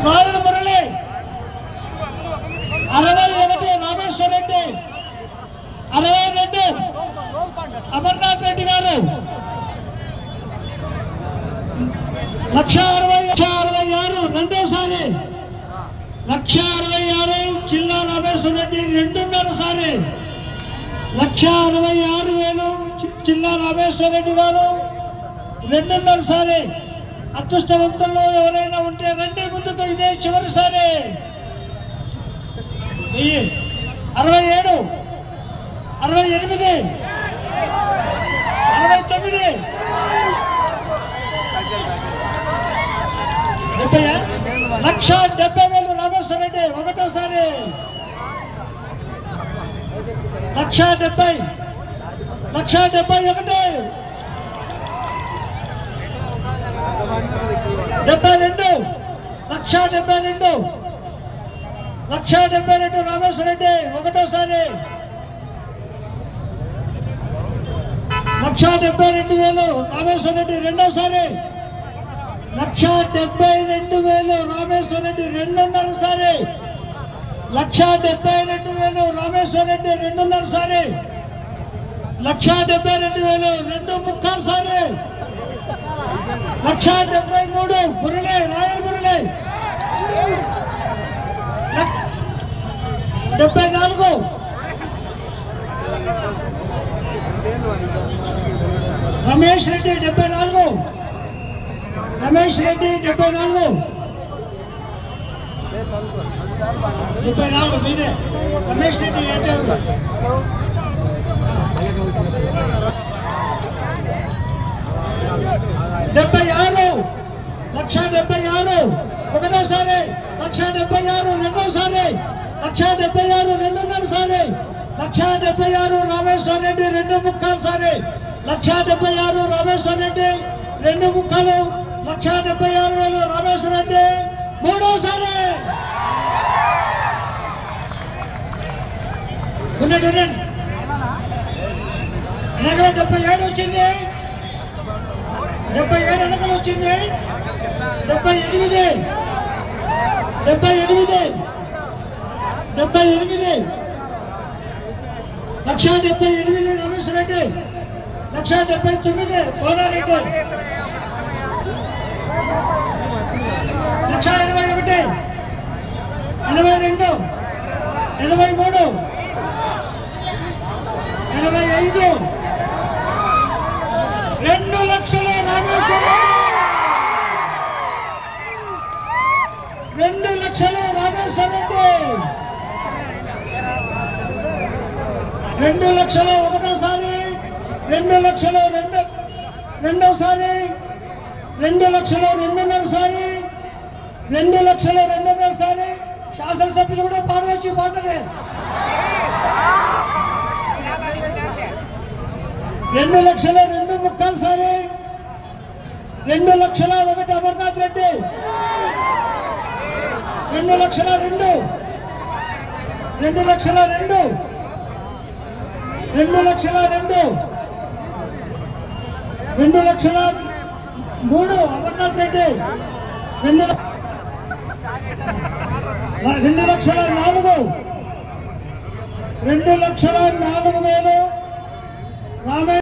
రాయల మురళి 61 రామేశ్వర రెడ్డి 62 అమర్నాథ్ రెడ్డి గారు 1,66,000 రెండోసారి 1,66,000 చిల్లా రామేశ్వర రెడ్డి రెండున్నరసారి 1,66,000 చిల్లా రామేశ్వర రెడ్డి గారు రెండున్నరసారి అదృష్టవంతుల్లో ఎవరైనా ఉంటే రండి ముందుకు ఇదే చివరిసారి 67 68 69 1,70,000 రామేశ్వర రెడ్డి ఒకటోసారి 1,70,000 1,71 72 1,72 1,72 రామేశ్వర రెడ్డి ఒకటోసారి 1,72,000 రామేశ్వర రెడ్డి రెండోసారి 1,72,000 రామేశ్వర రెడ్డి రెండున్నరసారి 1,72,000 రామేశ్వర రెడ్డి రెండున్నరసారి 1,72,000 రెండు ముక్కాలుసారి 1,73 మురళి రాయల మురళి 74 రమేష్ రెడ్డి 74 రమేష్ రెడ్డి 74 మీదే రమేష్ రెడ్డి 76 1,76 ఒకటోసారి 1,76 రెండోసారి 1,76 రెండున్నరసారి 1,76 రామేశ్వర రెడ్డి రెండు ముక్కాలుసారి 1,76 రామేశ్వర రెడ్డి రెండు ముక్కలు 1,76,000 రామేశ్వర రెడ్డి మూడోసారి వెనకల 77 వచ్చింది 77 వెనకలు వచ్చింది 78 1,78 రామేశ్వర రెడ్డి 1,79 కోనారెడ్డి 1,81 82 83 85 2 లక్షల రామేశ్వర రెడ్డి 2 లక్షల రామేశ్వర రెడ్డి 2 లక్షల ఒకటోసారి 2 లక్షల రెండోసారి 2 లక్షల రెండున్నరసారి 2 లక్షల రెండున్నరసారి శాసనసభ్యులు కూడా పాడవచ్చు పాటలే 2 లక్షల రెండు ముక్కాలుసారి 2 లక్షల 1 అమర్నాథ్ రెడ్డి 2 లక్షల 2 2 లక్షల 2 2 లక్షల 2 2 లక్షల 3 అమర్నాథ్ రెడ్డి 2 లక్షల 4 2 లక్షల 4,000 రామే